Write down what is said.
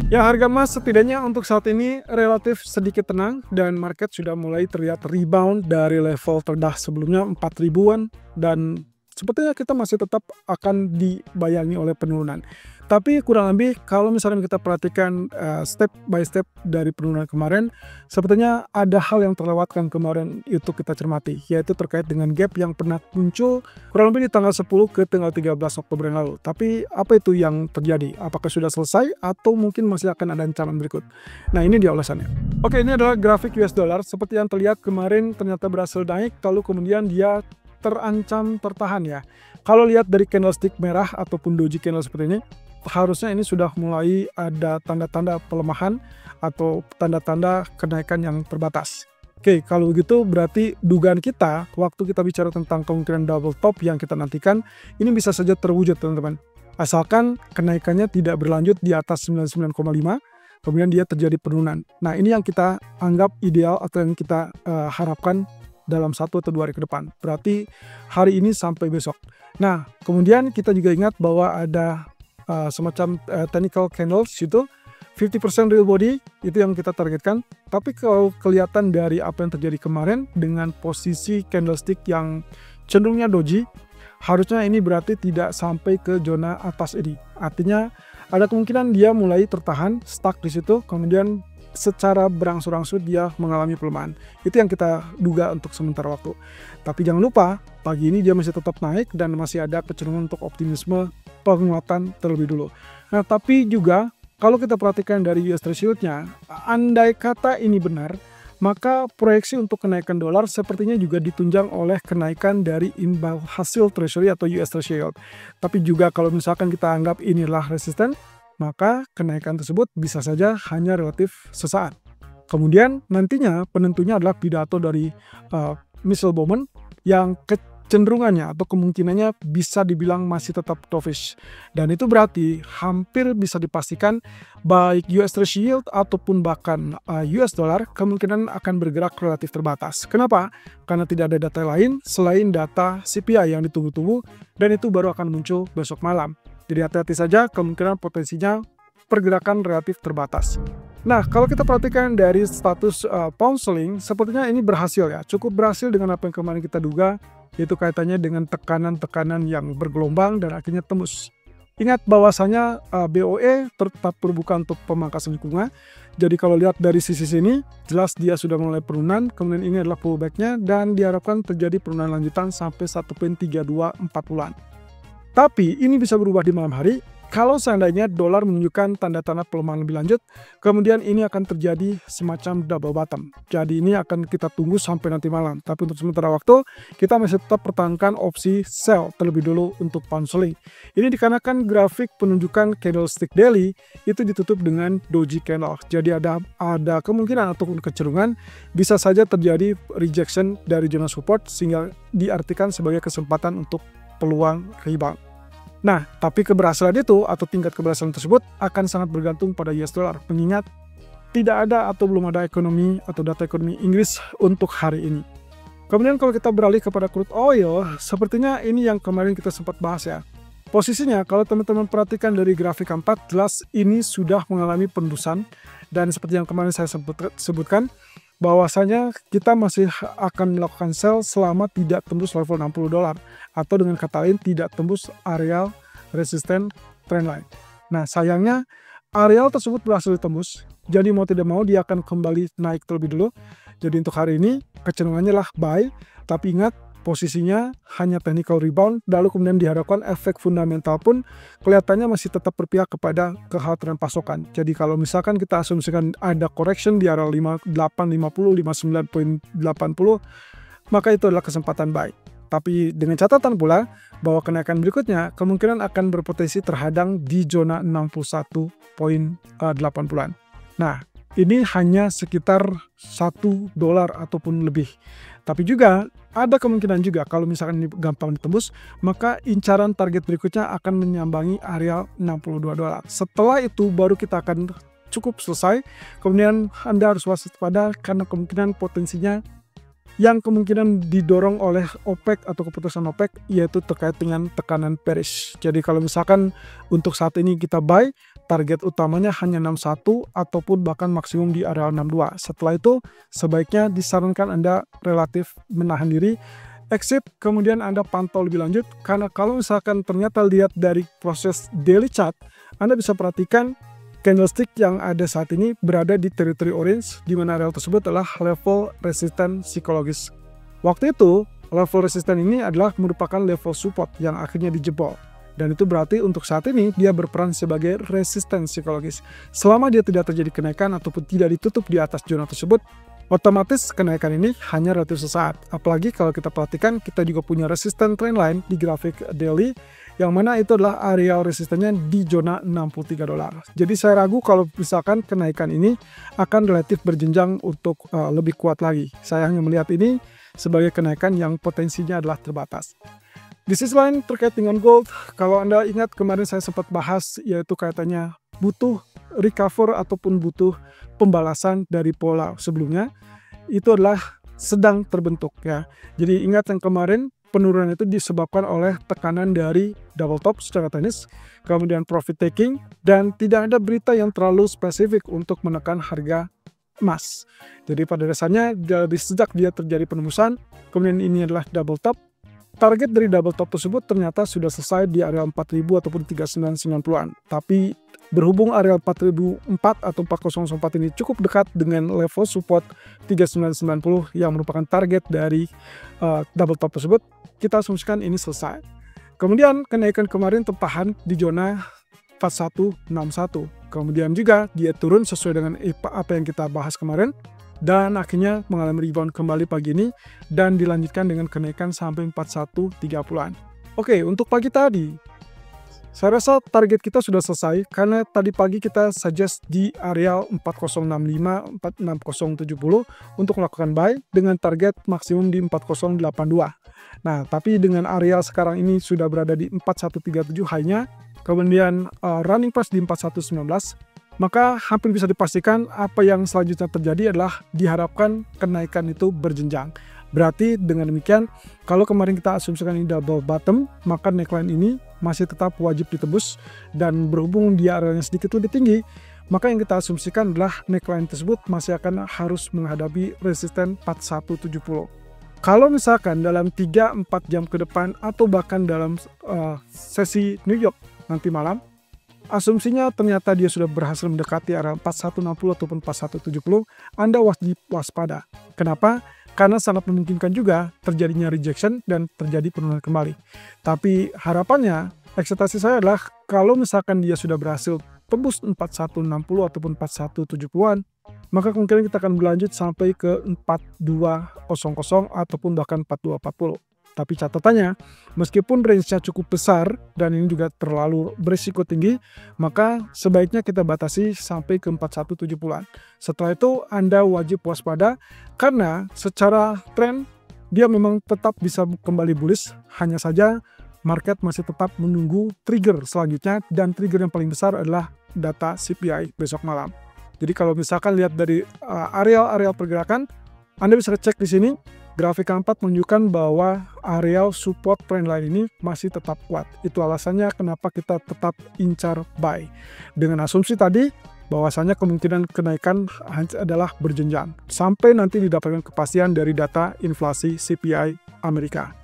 Ya, harga emas setidaknya untuk saat ini relatif sedikit tenang dan market sudah mulai terlihat rebound dari level terendah sebelumnya 4 ribuan dan sepertinya kita masih tetap akan dibayangi oleh penurunan. Tapi kurang lebih kalau misalkan kita perhatikan step by step dari penurunan kemarin, sepertinya ada hal yang terlewatkan kemarin itu kita cermati, yaitu terkait dengan gap yang pernah muncul kurang lebih di tanggal 10 ke tanggal 13 Oktober yang lalu. Tapi apa itu yang terjadi? Apakah sudah selesai atau mungkin masih akan ada ancaman berikut? Nah, ini dia ulasannya. Oke, ini adalah grafik US dollar. Seperti yang terlihat kemarin ternyata berhasil naik, lalu kemudian dia terancam tertahan ya. Kalau lihat dari candlestick merah ataupun doji candle seperti ini, harusnya ini sudah mulai ada tanda-tanda pelemahan atau tanda-tanda kenaikan yang terbatas. Oke, kalau begitu berarti dugaan kita waktu kita bicara tentang kemungkinan double top yang kita nantikan, ini bisa saja terwujud teman-teman. Asalkan kenaikannya tidak berlanjut di atas 99,5, kemudian dia terjadi penurunan. Nah, ini yang kita anggap ideal atau yang kita harapkan dalam 1 atau 2 hari ke depan. Berarti hari ini sampai besok. Nah, kemudian kita juga ingat bahwa ada semacam technical candles itu 50% real body itu yang kita targetkan. Tapi kalau kelihatan dari apa yang terjadi kemarin dengan posisi candlestick yang cenderungnya doji, harusnya ini berarti tidak sampai ke zona atas ini. Artinya ada kemungkinan dia mulai tertahan stuck di situ, kemudian secara berangsur-angsur dia mengalami pelemahan. Itu yang kita duga untuk sementara waktu. Tapi jangan lupa, pagi ini dia masih tetap naik dan masih ada kecenderungan untuk optimisme penguatan terlebih dulu. Nah, tapi juga kalau kita perhatikan dari US Treasury Yield-nya, andai kata ini benar, maka proyeksi untuk kenaikan dolar sepertinya juga ditunjang oleh kenaikan dari imbal hasil Treasury atau US Treasury Yield. Tapi juga kalau misalkan kita anggap inilah resisten, maka kenaikan tersebut bisa saja hanya relatif sesaat. Kemudian nantinya penentunya adalah pidato dari Michelle Bowman yang kecenderungannya atau kemungkinannya bisa dibilang masih tetap dovish. Dan itu berarti hampir bisa dipastikan baik US Treasury Yield ataupun bahkan US dollar kemungkinan akan bergerak relatif terbatas. Kenapa? Karena tidak ada data lain selain data CPI yang ditunggu-tunggu dan itu baru akan muncul besok malam. Jadi hati-hati saja, kemungkinan potensinya pergerakan relatif terbatas. Nah, kalau kita perhatikan dari status pound sterling, sepertinya ini berhasil ya. Cukup berhasil dengan apa yang kemarin kita duga, yaitu kaitannya dengan tekanan-tekanan yang bergelombang dan akhirnya tembus. Ingat bahwasanya BOE tetap berbuka untuk pemangkasan suku bunga. Jadi kalau lihat dari sisi sini, jelas dia sudah mulai penurunan, kemudian ini adalah pullback-nya dan diharapkan terjadi penurunan lanjutan sampai 1.3240-an. Tapi ini bisa berubah di malam hari kalau seandainya dolar menunjukkan tanda-tanda pelemahan lebih lanjut, kemudian ini akan terjadi semacam double bottom. Jadi ini akan kita tunggu sampai nanti malam. Tapi untuk sementara waktu, kita masih tetap pertahankan opsi sell terlebih dulu untuk pound sterling. Ini dikarenakan grafik penunjukan candlestick daily itu ditutup dengan doji candle. Jadi ada kemungkinan ataupun kecenderungan bisa saja terjadi rejection dari zona support sehingga diartikan sebagai kesempatan untuk peluang rebound. Nah, tapi keberhasilan itu atau tingkat keberhasilan tersebut akan sangat bergantung pada US dollar. Mengingat tidak ada atau belum ada ekonomi atau data ekonomi Inggris untuk hari ini. Kemudian kalau kita beralih kepada crude oil, sepertinya ini yang kemarin kita sempat bahas ya. Posisinya kalau teman-teman perhatikan dari grafik 4, jelas ini sudah mengalami pendusan. Dan seperti yang kemarin saya sebutkan, bahwasanya kita masih akan melakukan sell selama tidak tembus level $60 atau dengan kata lain tidak tembus area resisten trendline. Nah, sayangnya area tersebut berhasil ditembus, jadi mau tidak mau dia akan kembali naik terlebih dulu. Jadi untuk hari ini kecenderungannya lah buy, tapi ingat posisinya hanya technical rebound, lalu kemudian diharapkan efek fundamental pun kelihatannya masih tetap berpihak kepada kekhawatiran pasokan. Jadi kalau misalkan kita asumsikan ada correction di area 5850, 59.80, maka itu adalah kesempatan buy. Tapi dengan catatan pula bahwa kenaikan berikutnya kemungkinan akan berpotensi terhadang di zona 61.80-an. Nah, ini hanya sekitar $1 ataupun lebih. Tapi juga ada kemungkinan juga kalau misalkan ini gampang ditembus, maka incaran target berikutnya akan menyambangi area $62. Setelah itu baru kita akan cukup selesai. Kemudian Anda harus waspada karena kemungkinan potensinya yang kemungkinan didorong oleh OPEC atau keputusan OPEC yaitu terkait dengan tekanan bearish. Jadi kalau misalkan untuk saat ini kita buy, target utamanya hanya 61 ataupun bahkan maksimum di area 62. Setelah itu sebaiknya disarankan Anda relatif menahan diri, exit, kemudian Anda pantau lebih lanjut, karena kalau misalkan ternyata lihat dari proses daily chart, Anda bisa perhatikan candlestick yang ada saat ini berada di teritori orange, di mana area tersebut adalah level resisten psikologis. Waktu itu, level resisten ini adalah merupakan level support yang akhirnya dijebol. Dan itu berarti untuk saat ini dia berperan sebagai resisten psikologis. Selama dia tidak terjadi kenaikan ataupun tidak ditutup di atas zona tersebut, otomatis kenaikan ini hanya relatif sesaat. Apalagi kalau kita perhatikan, kita juga punya resisten trendline di grafik daily, yang mana itu adalah area resistennya di zona $63. Jadi saya ragu kalau misalkan kenaikan ini akan relatif berjenjang untuk lebih kuat lagi. Saya hanya melihat ini sebagai kenaikan yang potensinya adalah terbatas. Di sisi lain terkait dengan gold, kalau Anda ingat kemarin saya sempat bahas, yaitu kaitannya butuh recover ataupun butuh pembalasan dari pola sebelumnya, itu adalah sedang terbentuk ya. Jadi ingat yang kemarin penurunan itu disebabkan oleh tekanan dari double top secara teknis, kemudian profit taking, dan tidak ada berita yang terlalu spesifik untuk menekan harga emas. Jadi pada dasarnya dari sejak dia terjadi penembusan, kemudian ini adalah double top, target dari double top tersebut ternyata sudah selesai di area 4000 ataupun 3990-an. Tapi berhubung area 4004 atau 4004 ini cukup dekat dengan level support 3990 yang merupakan target dari double top tersebut, kita asumsikan ini selesai. Kemudian kenaikan kemarin tertahan di zona 4161. Kemudian juga dia turun sesuai dengan apa yang kita bahas kemarin, dan akhirnya mengalami rebound kembali pagi ini dan dilanjutkan dengan kenaikan sampai 4130-an. Oke, untuk pagi tadi saya rasa target kita sudah selesai karena tadi pagi kita suggest di area 4065 46070 untuk melakukan buy dengan target maksimum di 4082. Nah, tapi dengan area sekarang ini sudah berada di 4137 high-nya, kemudian running price di 4119, maka hampir bisa dipastikan apa yang selanjutnya terjadi adalah diharapkan kenaikan itu berjenjang. Berarti dengan demikian, kalau kemarin kita asumsikan ini double bottom, maka neckline ini masih tetap wajib ditebus, dan berhubung dia areanya sedikit lebih tinggi, maka yang kita asumsikan adalah neckline tersebut masih akan harus menghadapi resisten 4170. Kalau misalkan dalam 3-4 jam ke depan atau bahkan dalam sesi New York nanti malam, asumsinya ternyata dia sudah berhasil mendekati area 4160 ataupun 4170, Anda wajib waspada. Kenapa? Karena sangat memungkinkan juga terjadinya rejection dan terjadi penurunan kembali. Tapi harapannya, ekspektasi saya adalah kalau misalkan dia sudah berhasil tembus 4160 ataupun 4170-an, maka kemungkinan kita akan berlanjut sampai ke 4200 ataupun bahkan 4240. Tapi catatannya, meskipun range-nya cukup besar dan ini juga terlalu berisiko tinggi, maka sebaiknya kita batasi sampai ke 4170-an. Setelah itu Anda wajib waspada karena secara tren dia memang tetap bisa kembali bullish, hanya saja market masih tetap menunggu trigger selanjutnya, dan trigger yang paling besar adalah data CPI besok malam. Jadi kalau misalkan lihat dari area pergerakan, Anda bisa cek di sini. Grafik keempat menunjukkan bahwa area support trendline ini masih tetap kuat. Itu alasannya kenapa kita tetap incar buy. Dengan asumsi tadi, bahwasanya kemungkinan kenaikan adalah berjenjang sampai nanti didapatkan kepastian dari data inflasi CPI Amerika.